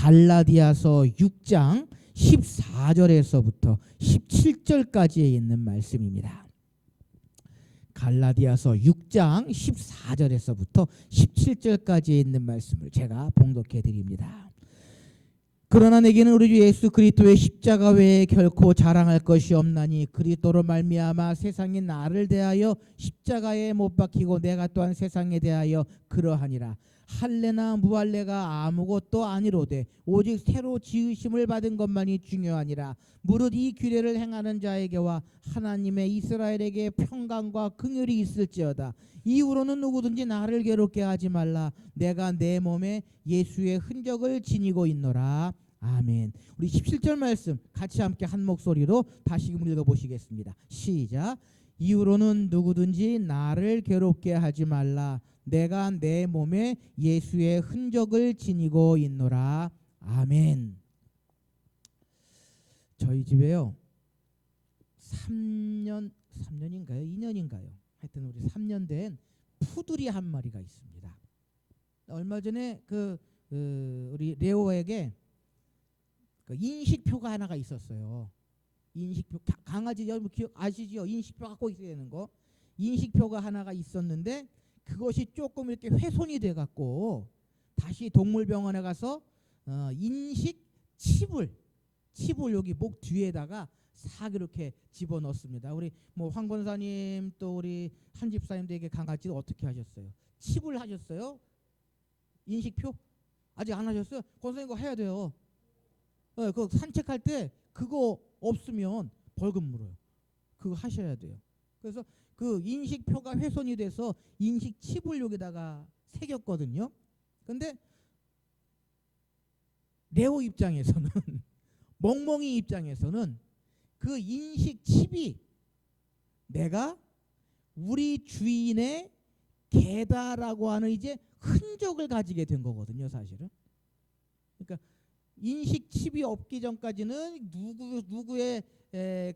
갈라디아서 6장 14절에서부터 17절까지에 있는 말씀입니다. 갈라디아서 6장 14절에서부터 17절까지에 있는 말씀을 제가 봉독해 드립니다. 그러나 내게는 우리 주 예수 그리스도의 십자가 외에 결코 자랑할 것이 없나니 그리스도로 말미암아 세상이 나를 대하여 십자가에 못 박히고 내가 또한 세상에 대하여 그러하니라. 할례나 무할례가 아무것도 아니로되 오직 새로 지으심을 받은 것만이 중요하니라. 무릇 이 규례를 행하는 자에게와 하나님의 이스라엘에게 평강과 긍휼이 있을지어다. 이후로는 누구든지 나를 괴롭게 하지 말라. 내가 내 몸에 예수의 흔적을 지니고 있노라. 아멘. 우리 17절 말씀 같이 함께 한 목소리로 다시금 읽어보시겠습니다. 시작. 이후로는 누구든지 나를 괴롭게 하지 말라. 내가 내 몸에 예수의 흔적을 지니고 있노라. 아멘. 저희 집에요 3년인가요? 2년인가요? 하여튼 우리 3년 된 푸들이 한 마리가 있습니다. 얼마 전에 우리 레오에게 인식표가 하나가 있었어요. 인식표, 강아지 여러분 기억 아시죠? 인식표 갖고 있어야 되는 거. 인식표가 하나가 있었는데 그것이 조금 이렇게 훼손이 돼 갖고 다시 동물병원에 가서 인식 칩을 여기 목 뒤에다가 싹 이렇게 집어넣습니다. 우리 뭐 황 권사님 또 우리 한 집사님들에게 강아지를 어떻게 하셨어요? 칩을 하셨어요? 인식표? 아직 안 하셨어요? 권사님 그거 해야 돼요. 그 산책할 때 그거 없으면 벌금 물어요. 그거 하셔야 돼요. 그래서 그 인식표가 훼손이 돼서 인식 칩을 여기다가 새겼거든요. 근데 레오 입장에서는 멍멍이 입장에서는 그 인식 칩이 내가 우리 주인의 개다라고 하는 이제 흔적을 가지게 된 거거든요, 사실은. 그러니까 인식 칩이 없기 전까지는 누구의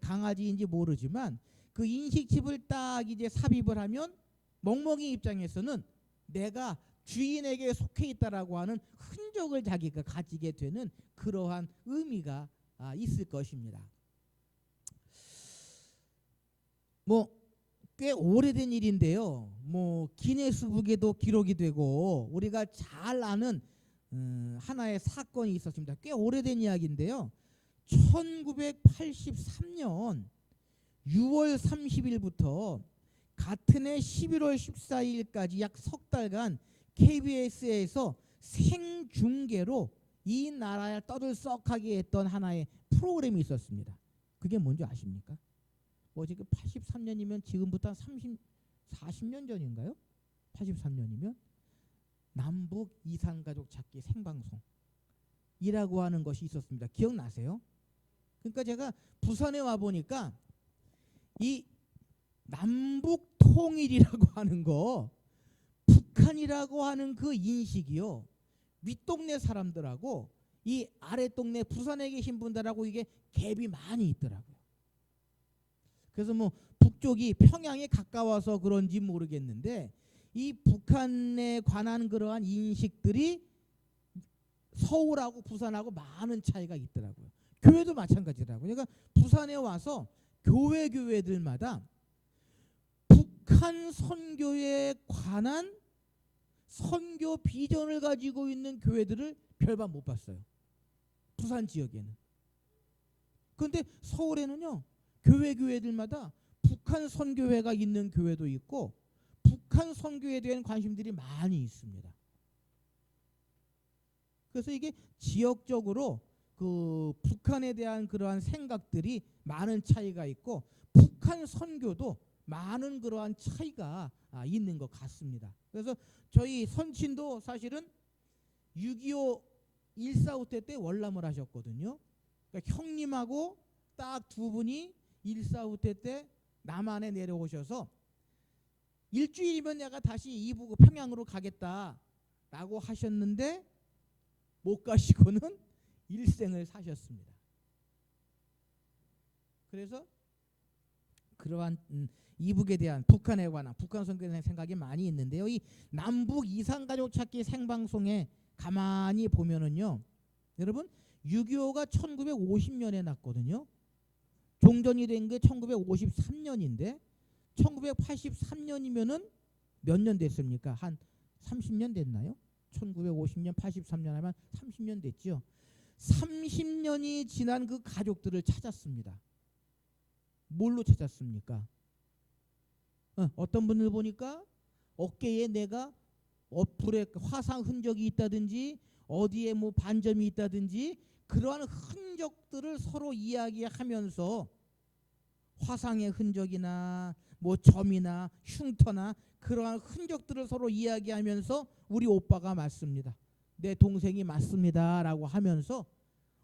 강아지인지 모르지만 그 인식 칩을 딱 이제 삽입을 하면 멍멍이 입장에서는 내가 주인에게 속해 있다라고 하는 흔적을 자기가 가지게 되는 그러한 의미가 있을 것입니다. 뭐 꽤 오래된 일인데요. 뭐 기네스북에도 기록이 되고 우리가 잘 아는 하나의 사건이 있었습니다. 꽤 오래된 이야기인데요. 1983년 6월 30일부터 같은 해 11월 14일까지 약 석 달간 KBS에서 생중계로 이 나라를 떠들썩하게 했던 하나의 프로그램이 있었습니다. 그게 뭔지 아십니까? 뭐 지금 83년이면 지금부터 한 40년 전인가요? 83년이면 남북 이산가족 찾기 생방송이라고 하는 것이 있었습니다. 기억나세요? 그러니까 제가 부산에 와 보니까 이 남북 통일이라고 하는 거, 북한이라고 하는 그 인식이요, 윗동네 사람들하고 이 아랫동네 부산에 계신 분들하고 이게 갭이 많이 있더라고요. 그래서 뭐 북쪽이 평양에 가까워서 그런지 모르겠는데 이 북한에 관한 그러한 인식들이 서울하고 부산하고 많은 차이가 있더라고요. 교회도 마찬가지더라고요. 그러니까 부산에 와서 교회들마다 북한 선교에 관한 선교 비전을 가지고 있는 교회들을 별반 못 봤어요. 부산 지역에는. 그런데 서울에는요, 교회들마다 북한 선교회가 있는 교회도 있고 북한 선교에 대한 관심들이 많이 있습니다. 그래서 이게 지역적으로 그 북한에 대한 그러한 생각들이 많은 차이가 있고 북한 선교도 많은 그러한 차이가 있는 것 같습니다. 그래서 저희 선친도 사실은 6.25 1.4후 때 월남을 하셨거든요. 그러니까 형님하고 딱 두 분이 1.4후 때 남한에 내려오셔서 일주일이면 내가 다시 이북 평양으로 가겠다라고 하셨는데 못 가시고는 일생을 사셨습니다. 그래서 그러한 이북에 대한 북한에 관한 북한 선교에 대한 생각이 많이 있는데요. 이 남북 이산가족 찾기 생방송에 가만히 보면은요, 여러분 6.25가 1950년에 났거든요. 종전이 된 게 1953년인데 1983년이면은 몇 년 됐습니까? 한 30년 됐나요? 1950년 83년 하면 30년 됐죠. 30년이 지난 그 가족들을 찾았습니다. 뭘로 찾았습니까? 어떤 분을 보니까 어깨에 내가 불에 화상 흔적이 있다든지 어디에 뭐 반점이 있다든지 그러한 흔적들을 서로 이야기하면서 화상의 흔적이나 뭐 점이나 흉터나 그러한 흔적들을 서로 이야기하면서 우리 오빠가 맞습니다. 내 동생이 맞습니다. 라고 하면서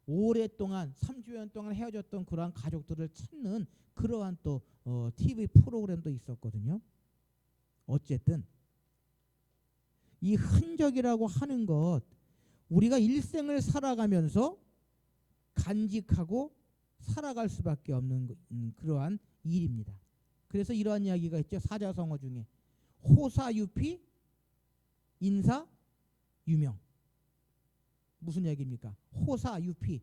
오랫동안 30년 동안 헤어졌던 그러한 가족들을 찾는 그러한 또 TV 프로그램도 있었거든요. 어쨌든 이 흔적이라고 하는 것 우리가 일생을 살아가면서 간직하고 살아갈 수밖에 없는 그러한 일입니다. 그래서 이러한 이야기가 있죠. 사자성어 중에 호사유피 인사유명. 무슨 얘기입니까? 호사유피.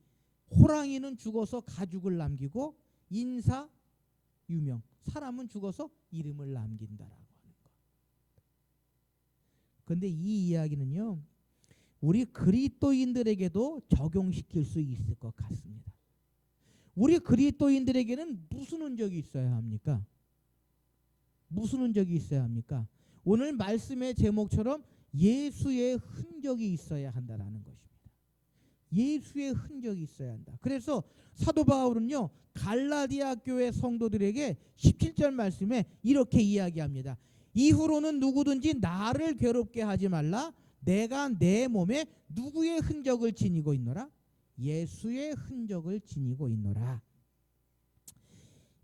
호랑이는 죽어서 가죽을 남기고 인사유명. 사람은 죽어서 이름을 남긴다라고 하는 것. 그런데 이 이야기는요. 우리 그리스도인들에게도 적용시킬 수 있을 것 같습니다. 우리 그리스도인들에게는 무슨 흔적이 있어야 합니까? 무슨 흔적이 있어야 합니까? 오늘 말씀의 제목처럼 예수의 흔적이 있어야 한다라는 것입니다. 예수의 흔적이 있어야 한다. 그래서 사도 바울은요. 갈라디아 교회 성도들에게 17절 말씀에 이렇게 이야기합니다. 이후로는 누구든지 나를 괴롭게 하지 말라. 내가 내 몸에 누구의 흔적을 지니고 있노라? 예수의 흔적을 지니고 있노라.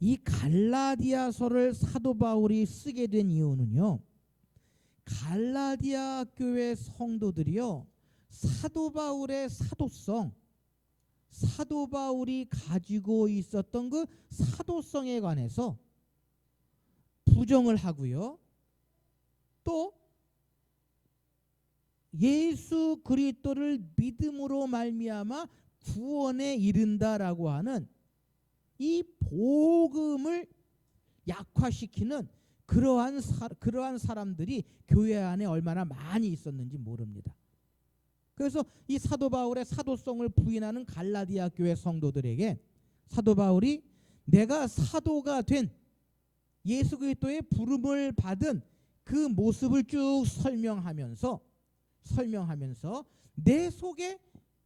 이 갈라디아서를 사도 바울이 쓰게 된 이유는요. 갈라디아 교회 성도들이요. 사도 바울의 사도성, 사도 바울이 가지고 있었던 그 사도성에 관해서 부정을 하고요. 또 예수 그리스도를 믿음으로 말미암아 구원에 이른다라고 하는 이 복음을 약화시키는 그러한 사람들이 교회 안에 얼마나 많이 있었는지 모릅니다. 그래서 이 사도 바울의 사도성을 부인하는 갈라디아 교회 성도들에게 사도 바울이 내가 사도가 된 예수 그리스도의 부름을 받은 그 모습을 쭉 설명하면서 내 속에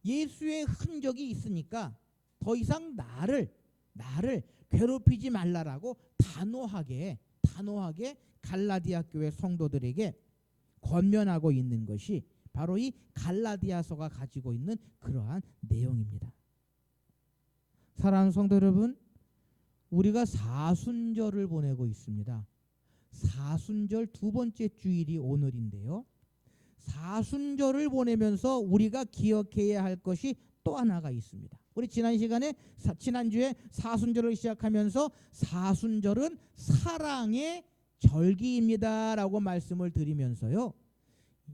예수의 흔적이 있으니까 더 이상 나를 괴롭히지 말라라고 단호하게 갈라디아 교회 성도들에게 권면하고 있는 것이 바로 이 갈라디아서가 가지고 있는 그러한 내용입니다. 사랑하는 성도 여러분, 우리가 사순절을 보내고 있습니다. 사순절 두 번째 주일이 오늘인데요. 사순절을 보내면서 우리가 기억해야 할 것이 또 하나가 있습니다. 우리 지난주에 사순절을 시작하면서 사순절은 사랑의 절기입니다라고 말씀을 드리면서요.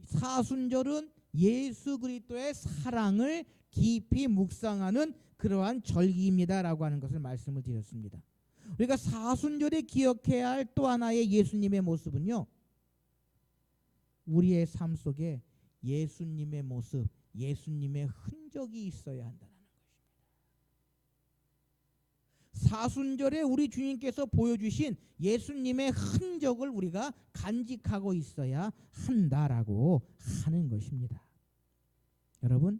사순절은 예수 그리스도의 사랑을 깊이 묵상하는 그러한 절기입니다라고 하는 것을 말씀을 드렸습니다. 우리가 사순절에 기억해야 할 또 하나의 예수님의 모습은요. 우리의 삶 속에 예수님의 모습, 예수님의 흔적이 있어야 한다는 것입니다. 사순절에 우리 주님께서 보여주신 예수님의 흔적을 우리가 간직하고 있어야 한다라고 하는 것입니다. 여러분,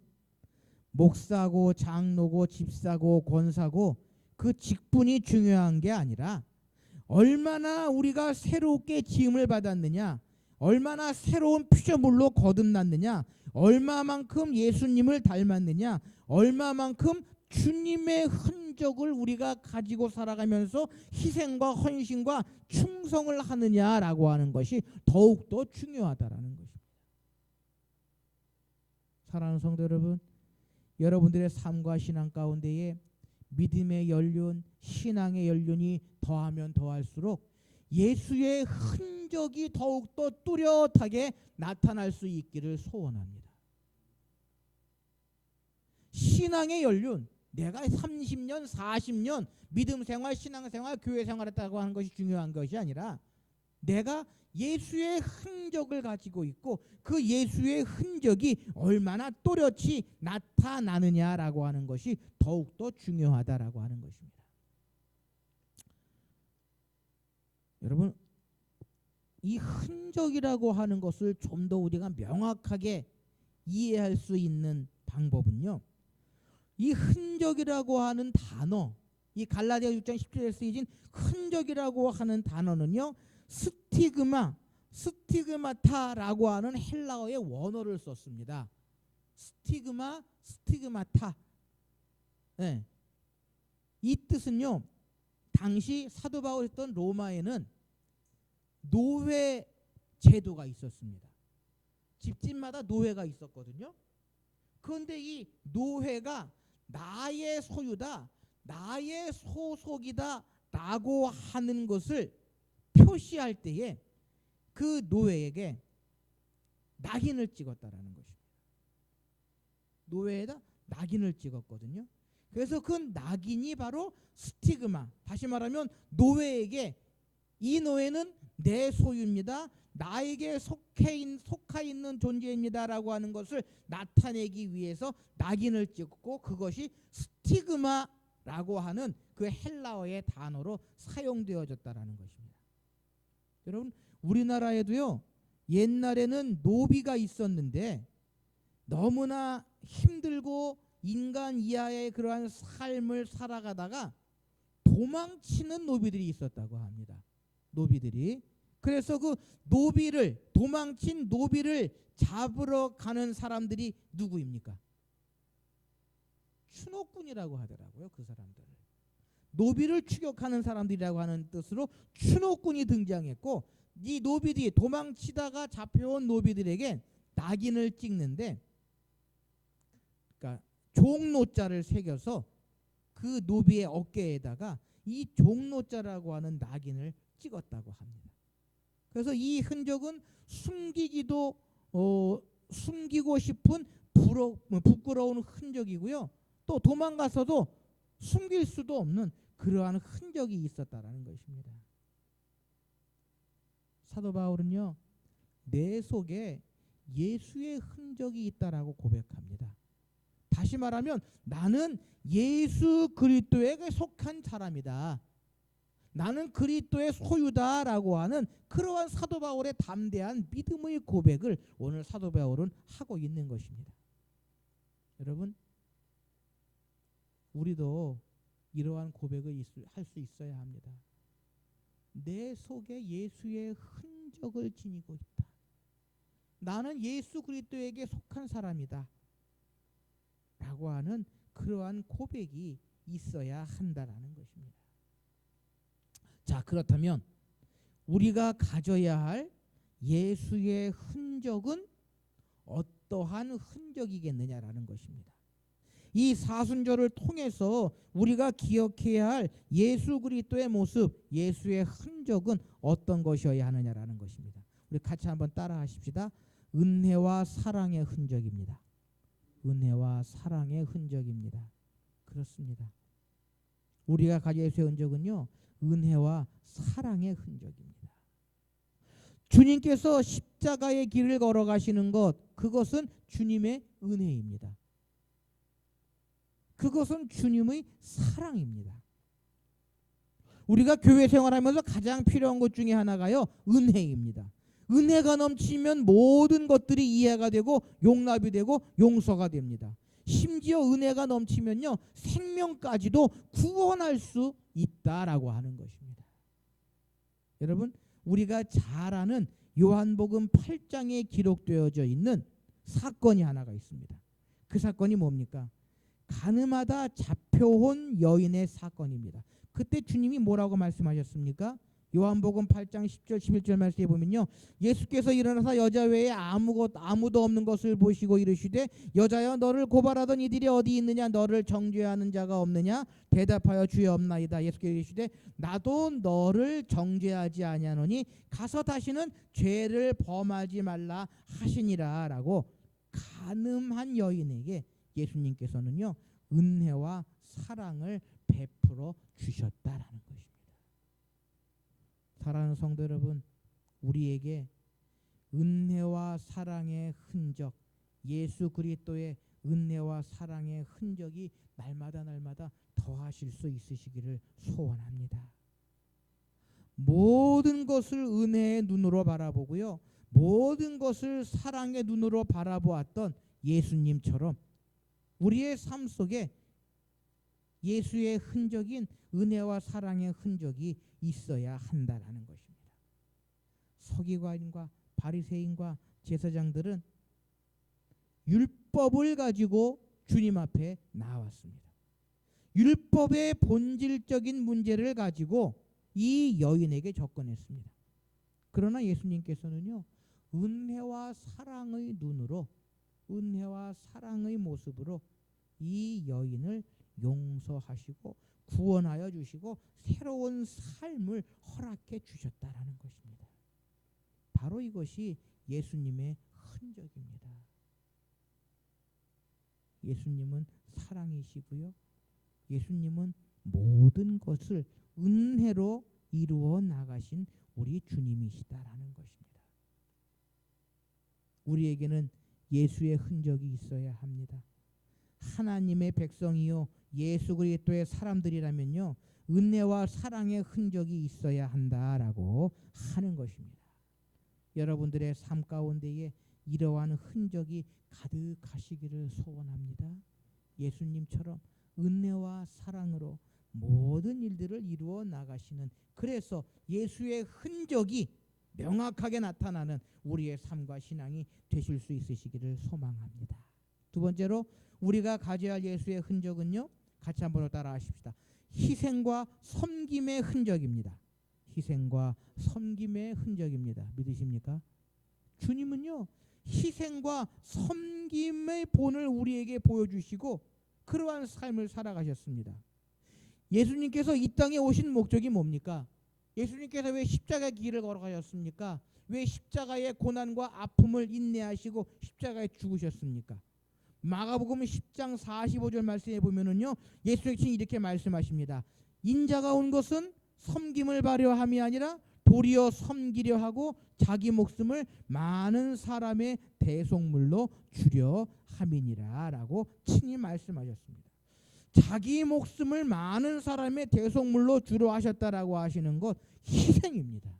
목사고 장로고 집사고 권사고 그 직분이 중요한 게 아니라 얼마나 우리가 새롭게 지음을 받았느냐, 얼마나 새로운 피조물로 거듭났느냐, 얼마만큼 예수님을 닮았느냐, 얼마만큼 주님의 흔적을 우리가 가지고 살아가면서 희생과 헌신과 충성을 하느냐라고 하는 것이 더욱더 중요하다라는 것입니다. 사랑하는 성도 여러분, 여러분들의 삶과 신앙 가운데에 믿음의 연륜, 신앙의 연륜이 더하면 더할수록 예수의 흔적이 더욱더 뚜렷하게 나타날 수 있기를 소원합니다. 신앙의 연륜, 내가 30년, 40년 믿음 생활, 신앙 생활, 교회 생활했다고 하는 것이 중요한 것이 아니라 내가 예수의 흔적을 가지고 있고 그 예수의 흔적이 얼마나 또렷이 나타나느냐라고 하는 것이 더욱더 중요하다라고 하는 것입니다. 여러분, 이 흔적이라고 하는 것을 좀 더 우리가 명확하게 이해할 수 있는 방법은요, 이 흔적이라고 하는 단어, 이 갈라디아 6장 10절에 쓰여진 흔적이라고 하는 단어는요, 스티그마타라고 하는 헬라어의 원어를 썼습니다. 스티그마타. 네. 이 뜻은요, 당시 사도 바울이 했던 로마에는 노회 제도가 있었습니다. 집집마다 노회가 있었거든요. 그런데 이 노회가 나의 소유다, 나의 소속이다 라고 하는 것을 표시할 때에 그 노회에게 낙인을 찍었다라는 것입니다. 노회에다 낙인을 찍었거든요. 그래서 그 낙인이 바로 스티그마, 다시 말하면 노회에게 이 노회는 내 소유입니다, 나에게 속하 있는 존재입니다라고 하는 것을 나타내기 위해서 낙인을 찍고 그것이 스티그마라고 하는 그 헬라어의 단어로 사용되어졌다라는 것입니다. 여러분, 우리나라에도요, 옛날에는 노비가 있었는데 너무나 힘들고 인간 이하의 그러한 삶을 살아가다가 도망치는 노비들이 있었다고 합니다. 노비들이. 그래서 그 도망친 노비를 잡으러 가는 사람들이 누구입니까? 추노꾼이라고 하더라고요. 그 사람들을. 노비를 추격하는 사람들이라고 하는 뜻으로 추노꾼이 등장했고, 이 노비들이 도망치다가 잡혀온 노비들에게 낙인을 찍는데, 그러니까 종노자를 새겨서 그 노비의 어깨에다가 이 종노자라고 하는 낙인을 찍었다고 합니다. 그래서 이 흔적은 숨기고 싶은 부끄러운 흔적이고요, 또 도망가서도 숨길 수도 없는 그러한 흔적이 있었다라는 것입니다. 사도 바울은요, 내 속에 예수의 흔적이 있다라고 고백합니다. 다시 말하면 나는 예수 그리스도에게 속한 사람이다, 나는 그리스도의 소유다라고 하는 그러한 사도 바울의 담대한 믿음의 고백을 오늘 사도 바울은 하고 있는 것입니다. 여러분, 우리도 이러한 고백을 할 수 있어야 합니다. 내 속에 예수의 흔적을 지니고 있다, 나는 예수 그리스도에게 속한 사람이다 라고 하는 그러한 고백이 있어야 한다라는 것입니다. 자, 그렇다면 우리가 가져야 할 예수의 흔적은 어떠한 흔적이겠느냐라는 것입니다. 이 사순절을 통해서 우리가 기억해야 할 예수 그리스도의 모습, 예수의 흔적은 어떤 것이어야 하느냐라는 것입니다. 우리 같이 한번 따라 하십시다. 은혜와 사랑의 흔적입니다. 은혜와 사랑의 흔적입니다. 그렇습니다. 우리가 가져야 할 예수의 흔적은요, 은혜와 사랑의 흔적입니다. 주님께서 십자가의 길을 걸어가시는 것, 그것은 주님의 은혜입니다. 그것은 주님의 사랑입니다. 우리가 교회 생활하면서 가장 필요한 것 중에 하나가요, 은혜입니다. 은혜가 넘치면 모든 것들이 이해가 되고 용납이 되고 용서가 됩니다. 심지어 은혜가 넘치면요, 생명까지도 구원할 수 있다라고 하는 것입니다. 여러분, 우리가 잘 아는 요한복음 8장에 기록되어져 있는 사건이 하나가 있습니다. 그 사건이 뭡니까? 가늠하다 잡혀온 여인의 사건입니다. 그때 주님이 뭐라고 말씀하셨습니까? 요한복음 8장 10절 11절 말씀에 보면요, 예수께서 일어나서 여자 외에 아무도 없는 것을 보시고 이르시되 여자여, 너를 고발하던 이들이 어디 있느냐? 너를 정죄하는 자가 없느냐? 대답하여 주여 없나이다. 예수께서 이르시되 나도 너를 정죄하지 아니하노니 가서 다시는 죄를 범하지 말라 하시니라 라고 가늠한 여인에게 예수님께서는요 은혜와 사랑을 베풀어 주셨다라는 것입니다. 사랑하는 성도 여러분, 우리에게 은혜와 사랑의 흔적, 예수 그리스도의 은혜와 사랑의 흔적이 날마다 더하실 수 있으시기를 소원합니다. 모든 것을 은혜의 눈으로 바라보고요, 모든 것을 사랑의 눈으로 바라보았던 예수님처럼 우리의 삶 속에 예수의 흔적인 은혜와 사랑의 흔적이 있어야 한다라는 것입니다. 서기관과 바리새인과 제사장들은 율법을 가지고 주님 앞에 나왔습니다. 율법의 본질적인 문제를 가지고 이 여인에게 접근했습니다. 그러나 예수님께서는요 은혜와 사랑의 눈으로, 은혜와 사랑의 모습으로 이 여인을 용서하시고 구원하여 주시고 새로운 삶을 허락해 주셨다라는 것입니다. 바로 이것이 예수님의 흔적입니다. 예수님은 사랑이시고요, 예수님은 모든 것을 은혜로 이루어 나가신 우리 주님이시다라는 것입니다. 우리에게는 예수의 흔적이 있어야 합니다. 하나님의 백성이요 예수 그리스도의 사람들이라면요 은혜와 사랑의 흔적이 있어야 한다라고 하는 것입니다. 여러분들의 삶 가운데에 이러한 흔적이 가득하시기를 소원합니다. 예수님처럼 은혜와 사랑으로 모든 일들을 이루어 나가시는, 그래서 예수의 흔적이 명확하게 나타나는 우리의 삶과 신앙이 되실 수 있으시기를 소망합니다. 두 번째로 우리가 가져야 할 예수의 흔적은요, 같이 한번 따라 하십시다. 희생과 섬김의 흔적입니다. 희생과 섬김의 흔적입니다. 믿으십니까? 주님은요 희생과 섬김의 본을 우리에게 보여주시고 그러한 삶을 살아가셨습니다. 예수님께서 이 땅에 오신 목적이 뭡니까? 예수님께서 왜 십자가의 길을 걸어가셨습니까? 왜 십자가의 고난과 아픔을 인내하시고 십자가에 죽으셨습니까? 마가복음 10장 45절 말씀에 보면은요 예수님이 이렇게 말씀하십니다. 인자가 온 것은 섬김을 받으려 함이 아니라 도리어 섬기려 하고 자기 목숨을 많은 사람의 대속물로 주려 함이니라 라고 친히 말씀하셨습니다. 자기 목숨을 많은 사람의 대속물로 주려 하셨다라고 하시는 것 희생입니다.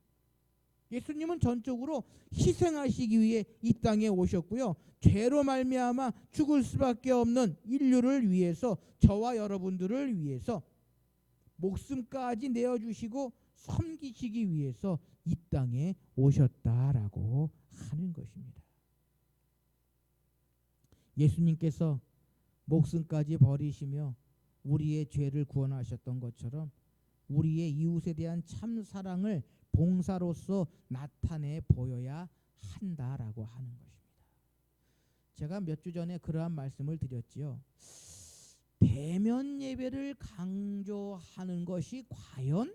예수님은 전적으로 희생하시기 위해 이 땅에 오셨고요, 죄로 말미암아 죽을 수밖에 없는 인류를 위해서, 저와 여러분들을 위해서 목숨까지 내어주시고 섬기시기 위해서 이 땅에 오셨다라고 하는 것입니다. 예수님께서 목숨까지 버리시며 우리의 죄를 구원하셨던 것처럼 우리의 이웃에 대한 참 사랑을 봉사로서 나타내 보여야 한다라고 하는 것입니다. 제가 몇 주 전에 그러한 말씀을 드렸지요. 대면 예배를 강조하는 것이 과연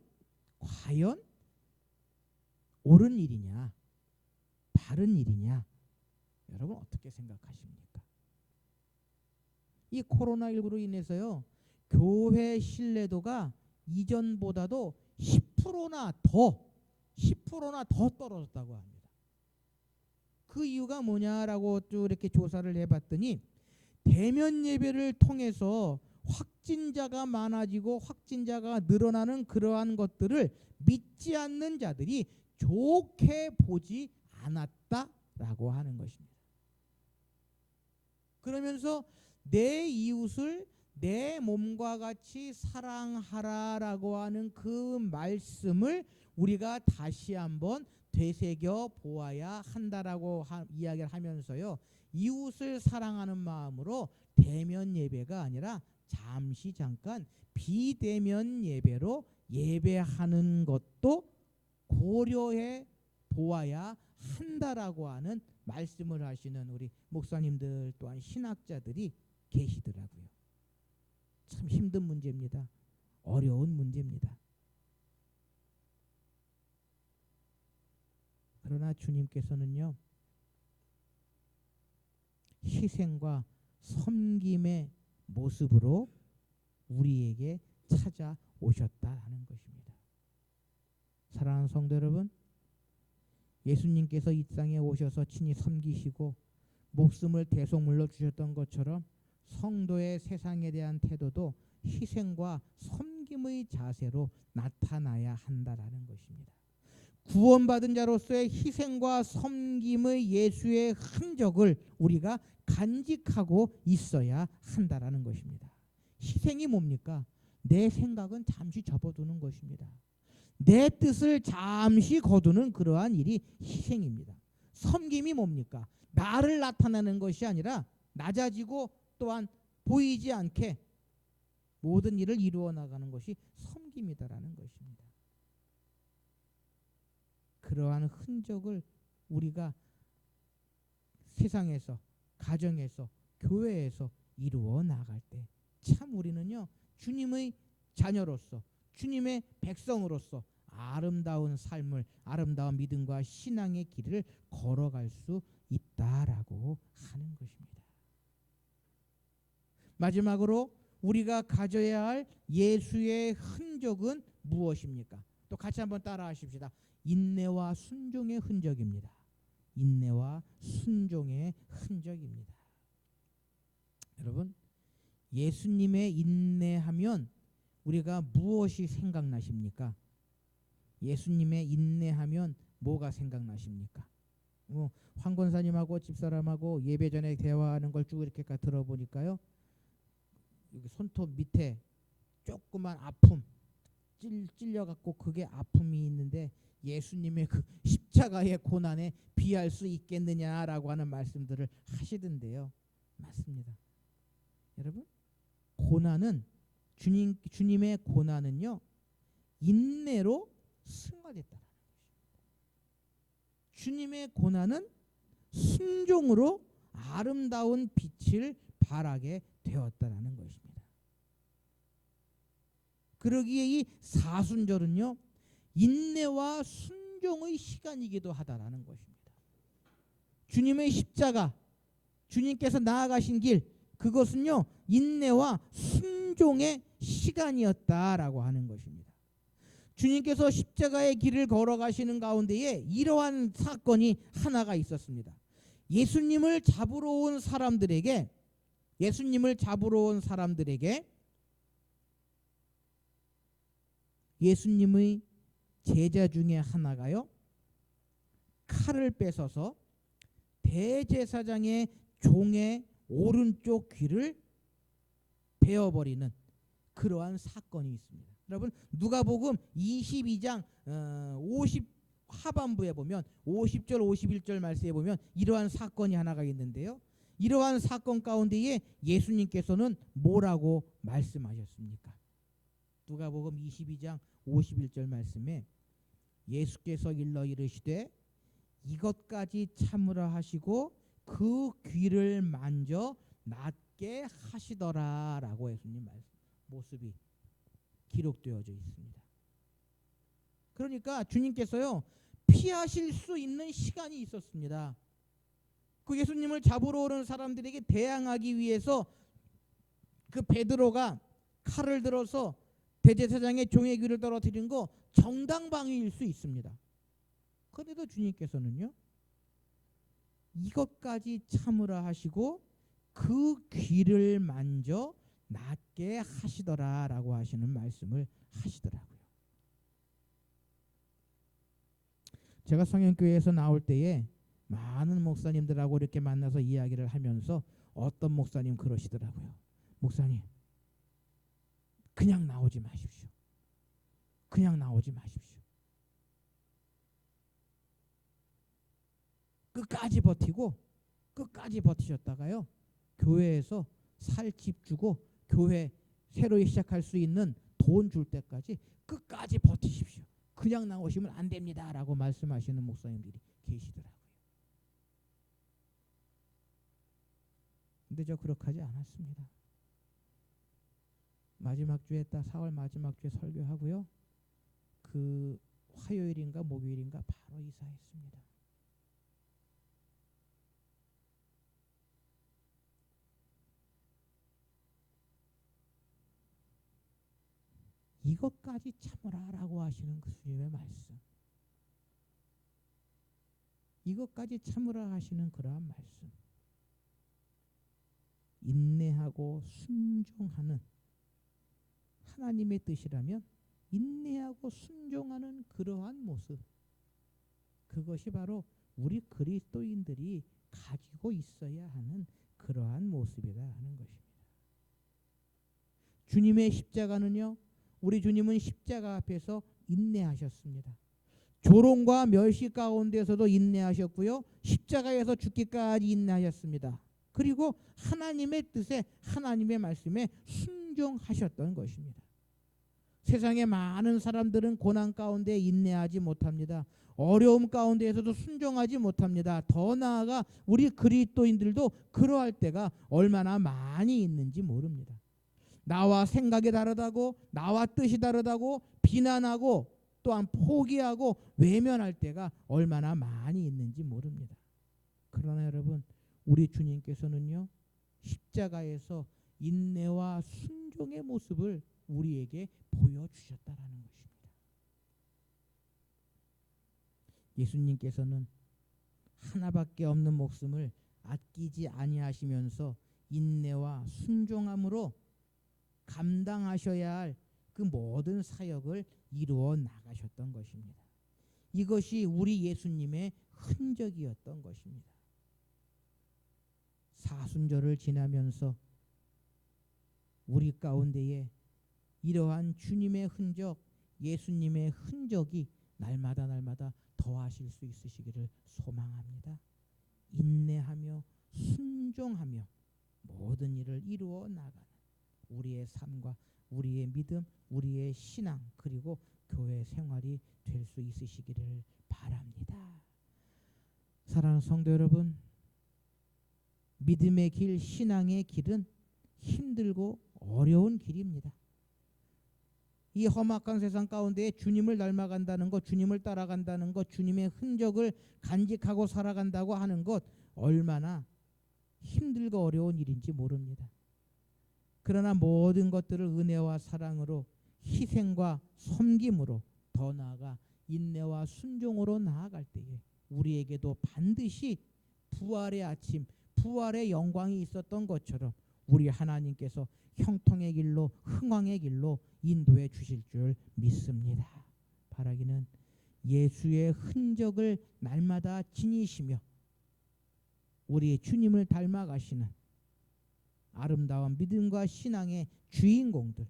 옳은 일이냐, 바른 일이냐, 여러분 어떻게 생각하십니까? 이 코로나19로 인해서요 교회 신뢰도가 이전보다도 10%나 더 떨어졌다고 합니다. 그 이유가 뭐냐라고 쭉 이렇게 조사를 해봤더니 대면 예배를 통해서 확진자가 많아지고 확진자가 늘어나는 그러한 것들을 믿지 않는 자들이 좋게 보지 않았다라고 하는 것입니다. 그러면서 내 이웃을 내 몸과 같이 사랑하라라고 하는 그 말씀을 우리가 다시 한번 되새겨 보아야 한다라고 이야기를 하면서요, 이웃을 사랑하는 마음으로 대면 예배가 아니라 잠시 잠깐 비대면 예배로 예배하는 것도 고려해 보아야 한다라고 하는 말씀을 하시는 우리 목사님들 또한 신학자들이 계시더라고요. 참 힘든 문제입니다. 어려운 문제입니다. 그러나 주님께서는요 희생과 섬김의 모습으로 우리에게 찾아오셨다는 것입니다. 사랑하는 성도 여러분, 예수님께서 이 땅에 오셔서 친히 섬기시고 목숨을 대속물로 주셨던 것처럼 성도의 세상에 대한 태도도 희생과 섬김의 자세로 나타나야 한다라는 것입니다. 구원받은 자로서의 희생과 섬김의 예수의 흔적을 우리가 간직하고 있어야 한다라는 것입니다. 희생이 뭡니까? 내 생각은 잠시 접어두는 것입니다. 내 뜻을 잠시 거두는 그러한 일이 희생입니다. 섬김이 뭡니까? 나를 나타내는 것이 아니라 낮아지고 또한 보이지 않게 모든 일을 이루어 나가는 것이 섬김이다라는 것입니다. 그러한 흔적을 우리가 세상에서, 가정에서, 교회에서 이루어 나갈 때 참 우리는요, 주님의 자녀로서, 주님의 백성으로서 아름다운 삶을, 아름다운 믿음과 신앙의 길을 걸어갈 수 있다라고 하는 것입니다. 마지막으로 우리가 가져야 할 예수의 흔적은 무엇입니까? 또 같이 한번 따라 하십시다. 인내와 순종의 흔적입니다. 인내와 순종의 흔적입니다. 여러분, 예수님의 인내하면 우리가 무엇이 생각나십니까? 예수님의 인내하면 뭐가 생각나십니까? 황 권사님하고 집사람하고 예배 전에 대화하는 걸 쭉 이렇게 들어보니까요, 여기 손톱 밑에 조그만 아픔, 찔려갖고 그게 아픔이 있는데 예수님의 그 십자가의 고난에 비할 수 있겠느냐라고 하는 말씀들을 하시던데요. 맞습니다. 여러분, 고난은 주님의 고난은요, 인내로 승화됐다는 것입니다. 주님의 고난은 순종으로 아름다운 빛을 발하게 되었다는 것입니다. 그러기에 이 사순절은요, 인내와 순종의 시간이기도 하다라는 것입니다. 주님의 십자가, 주님께서 나아가신 길, 그것은요, 인내와 순종의 시간이었다라고 하는 것입니다. 주님께서 십자가의 길을 걸어가시는 가운데에 이러한 사건이 하나가 있었습니다. 예수님을 잡으러 온 사람들에게 예수님의 제자 중에 하나가요, 칼을 뺏어서 대제사장의 종의 오른쪽 귀를 베어버리는 그러한 사건이 있습니다. 여러분, 누가복음 22장 50 하반부에 보면 50절 51절 말씀에 보면 이러한 사건이 하나가 있는데요. 이러한 사건 가운데에 예수님께서는 뭐라고 말씀하셨습니까? 누가복음 22장 51절 말씀에 예수께서 일러 이르시되 이것까지 참으라 하시고 그 귀를 만져 낫게 하시더라라고 예수님 모습이 기록되어져 있습니다. 그러니까 주님께서요, 피하실 수 있는 시간이 있었습니다. 그 예수님을 잡으러 오는 사람들에게 대항하기 위해서 그 베드로가 칼을 들어서 대제사장의 종의 귀를 떨어뜨린 거 정당방위일 수 있습니다. 그런데도 주님께서는요, 이것까지 참으라 하시고 그 귀를 만져 낫게 하시더라라고 하시는 말씀을 하시더라고요. 제가 성현교회에서 나올 때에 많은 목사님들하고 이렇게 만나서 이야기를 하면서 어떤 목사님 그러시더라고요. 목사님, 그냥 나오지 마십시오. 그냥 나오지 마십시오. 끝까지 버티셨다가요, 교회에서 살 집 주고 교회 새로 시작할 수 있는 돈 줄 때까지 끝까지 버티십시오. 그냥 나오시면 안 됩니다라고 말씀하시는 목사님들이 계시더라고요. 근데 저 그렇게 하지 않았습니다. 마지막 주에 4월 마지막 주에 설교하고요, 그 화요일인가 목요일인가 바로 이사했습니다. 이것까지 참으라라고 하시는 그 주님의 말씀. 이것까지 참으라 하시는 그러한 말씀. 인내하고 순종하는 하나님의 뜻이라면 인내하고 순종하는 그러한 모습, 그것이 바로 우리 그리스도인들이 가지고 있어야 하는 그러한 모습이다 하는 것입니다. 주님의 십자가는요, 우리 주님은 십자가 앞에서 인내하셨습니다. 조롱과 멸시 가운데서도 인내하셨고요, 십자가에서 죽기까지 인내하셨습니다. 그리고 하나님의 뜻에, 하나님의 말씀에 순종하셨던 것입니다. 세상의 많은 사람들은 고난 가운데 인내하지 못합니다. 어려움 가운데에서도 순종하지 못합니다. 더 나아가 우리 그리스도인들도 그러할 때가 얼마나 많이 있는지 모릅니다. 나와 생각이 다르다고, 나와 뜻이 다르다고 비난하고 또한 포기하고 외면할 때가 얼마나 많이 있는지 모릅니다. 그러나 여러분, 우리 주님께서는요, 십자가에서 인내와 순종의 모습을 우리에게 보여주셨다라는 것입니다. 예수님께서는 하나밖에 없는 목숨을 아끼지 아니하시면서 인내와 순종함으로 감당하셔야 할 그 모든 사역을 이루어 나가셨던 것입니다. 이것이 우리 예수님의 흔적이었던 것입니다. 사순절을 지나면서 우리 가운데에 이러한 주님의 흔적, 예수님의 흔적이 날마다 날마다 더하실 수 있으시기를 소망합니다. 인내하며 순종하며 모든 일을 이루어 나가는 우리의 삶과 우리의 믿음, 우리의 신앙, 그리고 교회 생활이 될 수 있으시기를 바랍니다. 사랑하는 성도 여러분, 믿음의 길, 신앙의 길은 힘들고 어려운 길입니다. 이 험악한 세상 가운데 주님을 닮아간다는 것, 주님을 따라간다는 것, 주님의 흔적을 간직하고 살아간다고 하는 것, 얼마나 힘들고 어려운 일인지 모릅니다. 그러나 모든 것들을 은혜와 사랑으로, 희생과 섬김으로, 더 나아가 인내와 순종으로 나아갈 때에 우리에게도 반드시 부활의 아침, 부활의 영광이 있었던 것처럼 우리 하나님께서 형통의 길로, 흥왕의 길로 인도해 주실 줄 믿습니다. 바라기는 예수의 흔적을 날마다 지니시며 우리 주님을 닮아가시는 아름다운 믿음과 신앙의 주인공들,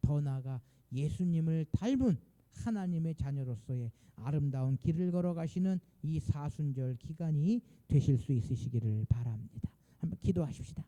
더 나아가 예수님을 닮은 하나님의 자녀로서의 아름다운 길을 걸어가시는 이 사순절 기간이 되실 수 있으시기를 바랍니다. 한번 기도하십시다.